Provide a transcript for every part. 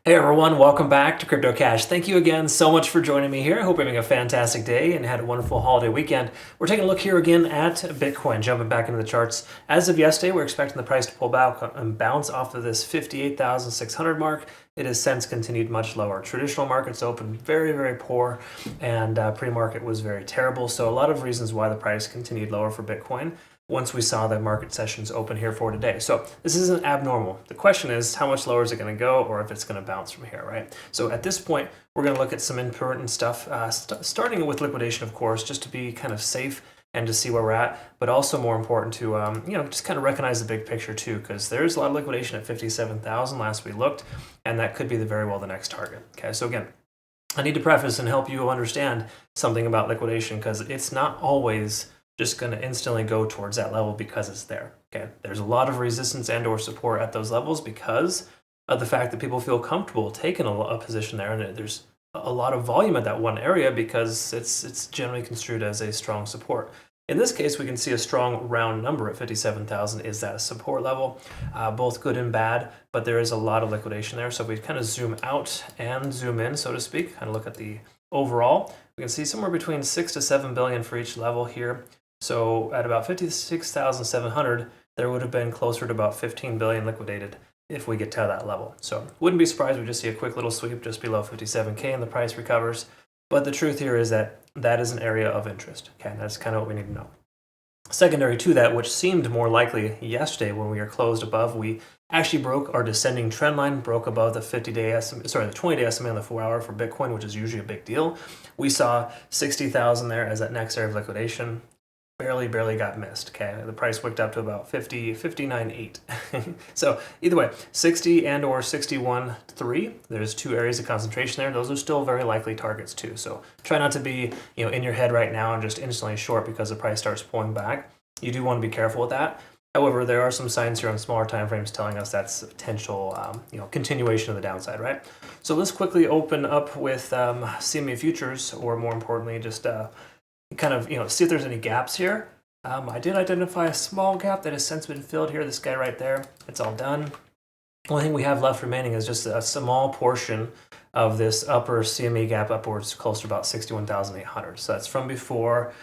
Hey everyone, welcome back to CryptoCache. Thank you again so much for joining me here. I hope you're having a fantastic day and had a wonderful holiday weekend. We're taking a look here again at Bitcoin, jumping back into the charts. As of yesterday, we're expecting the price to pull back and bounce off of this 58,600 mark. It has since continued much lower. Traditional markets opened very, very poor, and pre-market was very terrible. So a lot of reasons why the price continued lower for Bitcoin once we saw the market sessions open here for today. So this isn't abnormal. The question is, how much lower is it going to go, or if it's going to bounce from here, right? So at this point, we're going to look at some important stuff, starting with liquidation, of course, just to be kind of safe and to see where we're at, but also more important to just kind of recognize the big picture too, because there's a lot of liquidation at 57,000 last we looked, and that could be very well the next target. Okay, so again, I need to preface and help you understand something about liquidation, because it's not always just going to instantly go towards that level because it's there. Okay, there's a lot of resistance and or support at those levels because of the fact that people feel comfortable taking a position there, and there's a lot of volume at that one area because it's generally construed as a strong support. In this case, we can see a strong round number at 57,000 is that a support level, both good and bad, but there is a lot of liquidation there. So if we kind of zoom out and zoom in, so to speak, kind of look at the overall, we can see somewhere between 6 to 7 billion for each level here. So at about 56,700, there would have been closer to about 15 billion liquidated if we get to that level. So wouldn't be surprised if we just see a quick little sweep just below 57K and the price recovers. But the truth here is that that is an area of interest. Okay, that's kind of what we need to know. Secondary to that, which seemed more likely yesterday when we were closed above, we actually broke our descending trend line, broke above the 50-day SMA, sorry, the 20-day SMA on the 4-hour for Bitcoin, which is usually a big deal. We saw 60,000 there as that next area of liquidation. Barely got missed. Okay, the price wicked up to about 59.8. So either way, 60 and or 61.3. There's two areas of concentration there. Those are still very likely targets too. So try not to be in your head right now and just instantly short because the price starts pulling back. You do want to be careful with that. However, there are some signs here on smaller time frames telling us that's a potential continuation of the downside, right? So let's quickly open up with CME futures, or more importantly, just kind of see if there's any gaps here. I did identify a small gap that has since been filled here. This guy right there, it's all done. Only thing we have left remaining is just a small portion of this upper CME gap upwards, close to about 61,800. So that's from before.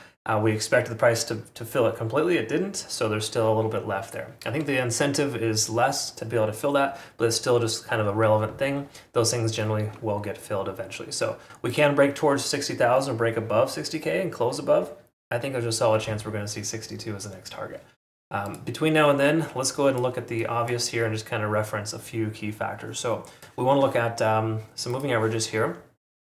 We expected the price to fill it completely. It didn't, so there's still a little bit left there. I think the incentive is less to be able to fill that, but it's still just kind of a relevant thing. Those things generally will get filled eventually. So we can break towards 60,000 or break above 60K and close above. I think there's a solid chance we're going to see 62 as the next target. Between now and then, let's go ahead and look at the obvious here and just kind of reference a few key factors. So we want to look at some moving averages here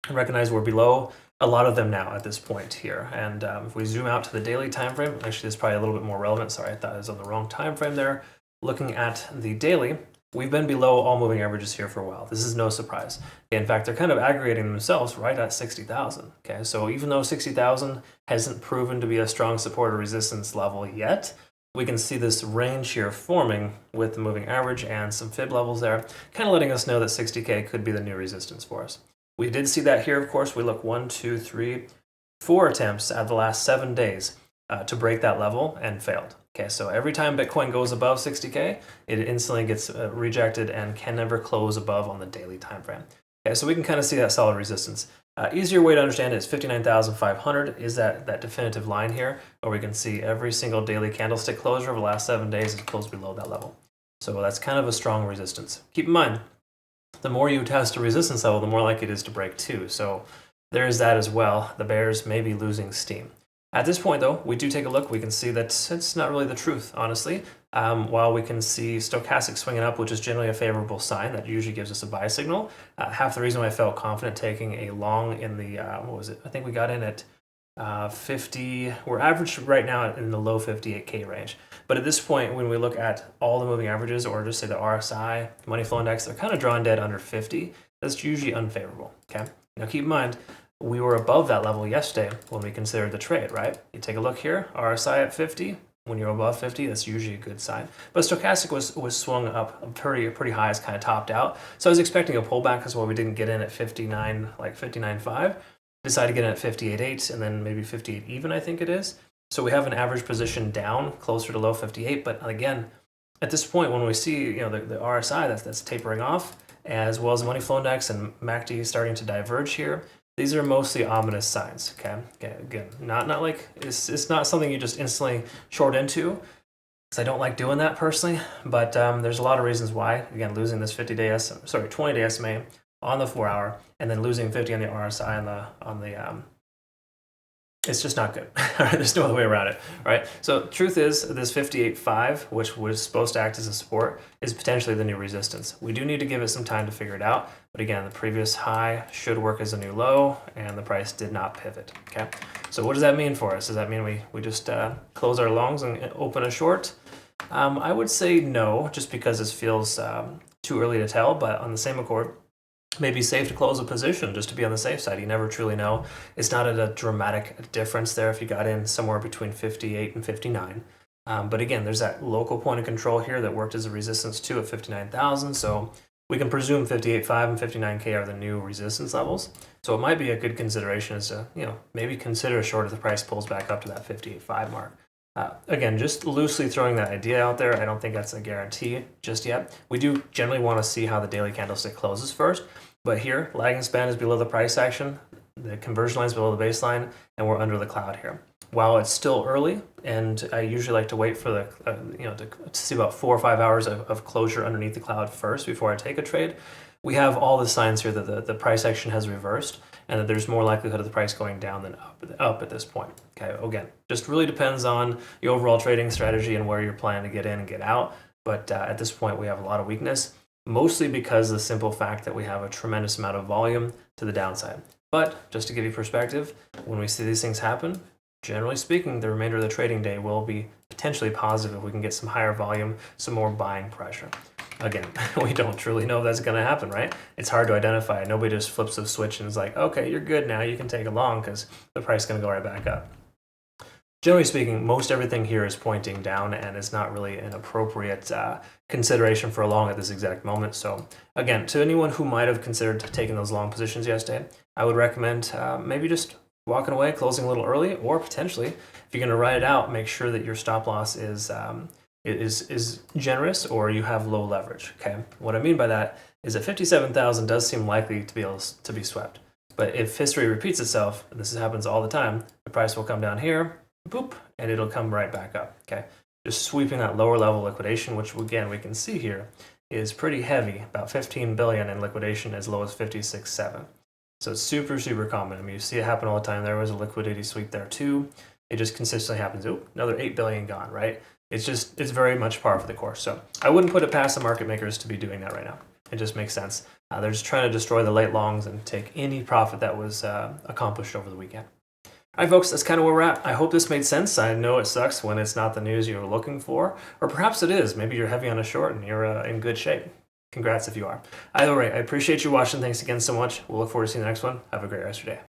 and recognize we're below a lot of them now at this point here. And if we zoom out to the daily time frame, actually this is probably a little bit more relevant. Sorry, I thought I was on the wrong time frame there. Looking at the daily, we've been below all moving averages here for a while. This is no surprise. In fact, they're kind of aggregating themselves right at 60,000. Okay, so even though 60,000 hasn't proven to be a strong support or resistance level yet, we can see this range here forming with the moving average and some fib levels there, kind of letting us know that 60K could be the new resistance for us. We did see that here, of course. We look 1, 2, 3, 4 attempts at the last 7 days to break that level and failed. Okay, so every time Bitcoin goes above 60K, it instantly gets rejected and can never close above on the daily time frame. Okay, so we can kind of see that solid resistance. Easier way to understand it is 59,500 is that definitive line here, where we can see every single daily candlestick closure over the last 7 days is closed below that level. So that's kind of a strong resistance. Keep in mind, the more you test a resistance level, the more likely it is to break too. So there is that as well. The bears may be losing steam. At this point, though, we do take a look. We can see that it's not really the truth, honestly. While we can see stochastic swinging up, which is generally a favorable sign, that usually gives us a buy signal. Half the reason why I felt confident taking a long in the, what was it? I think we got in at 50. We're averaged right now in the low 58K range. But at this point, when we look at all the moving averages, or just say the RSI, money flow index, they're kind of drawn dead under 50. That's usually unfavorable. Okay. Now keep in mind, we were above that level yesterday when we considered the trade, right? You take a look here, RSI at 50. When you're above 50, that's usually a good sign. But stochastic was swung up pretty high, it's kind of topped out. So I was expecting a pullback as well. We didn't get in at 59, like 59.5. Decided to get in at 58.8 and then maybe 58 even, I think it is. So we have an average position down closer to low 58. But again, at this point, when we see the RSI that's tapering off, as well as the money flow index and MACD starting to diverge here. These are mostly ominous signs, okay? Again, not like, it's not something you just instantly short into, because I don't like doing that personally, but there's a lot of reasons why. Again, losing this 20-day SMA on the 4 hour, and then losing 50 on the RSI on the it's just not good. There's no other way around it, right? So truth is, this 58.5, which was supposed to act as a support, is potentially the new resistance. We do need to give it some time to figure it out. But again, the previous high should work as a new low, and the price did not pivot, okay? So what does that mean for us? Does that mean we just close our longs and open a short? I would say no, just because this feels too early to tell, but on the same accord, maybe safe to close a position just to be on the safe side. You never truly know. It's not a dramatic difference there if you got in somewhere between 58 and 59. But again, there's that local point of control here that worked as a resistance too at 59,000. So we can presume 58.5 and 59K are the new resistance levels. So it might be a good consideration as to, maybe consider a short if the price pulls back up to that 58.5 mark. Again, just loosely throwing that idea out there. I don't think that's a guarantee just yet. We do generally want to see how the daily candlestick closes first. But here, lagging span is below the price action, the conversion line is below the baseline, and we're under the cloud here. While it's still early, and I usually like to wait for the, to see about 4 or 5 hours of closure underneath the cloud first before I take a trade, we have all the signs here that the price action has reversed and that there's more likelihood of the price going down than up at this point. Okay, again, just really depends on the overall trading strategy and where you're planning to get in and get out. But at this point, we have a lot of weakness, mostly because of the simple fact that we have a tremendous amount of volume to the downside. But just to give you perspective, when we see these things happen, generally speaking, the remainder of the trading day will be potentially positive if we can get some higher volume, some more buying pressure. Again, we don't truly know if that's going to happen, right? It's hard to identify. Nobody just flips a switch and is like, okay, you're good now, you can take a long because the price is going to go right back up. Generally speaking, most everything here is pointing down and is not really an appropriate consideration for a long at this exact moment. So again, to anyone who might have considered taking those long positions yesterday, I would recommend maybe just walking away, closing a little early, or potentially, if you're going to ride it out, make sure that your stop loss is generous or you have low leverage. Okay, what I mean by that is that 57,000 does seem likely to be able to be swept. But if history repeats itself, and this happens all the time, the price will come down here, boop, and it'll come right back up. Okay, just sweeping that lower level liquidation, which again we can see here is pretty heavy, about 15 billion in liquidation as low as 56.7. So it's super, super common. I mean, you see it happen all the time. There was a liquidity sweep there too. It just consistently happens. Oh, another 8 billion gone, right? It's very much par for the course. So I wouldn't put it past the market makers to be doing that right now. It just makes sense. They're just trying to destroy the late longs and take any profit that was accomplished over the weekend. All right, folks, that's kind of where we're at. I hope this made sense. I know it sucks when it's not the news you were looking for, or perhaps it is. Maybe you're heavy on a short and you're in good shape. Congrats if you are. Either way, I appreciate you watching. Thanks again so much. We'll look forward to seeing the next one. Have a great rest of your day.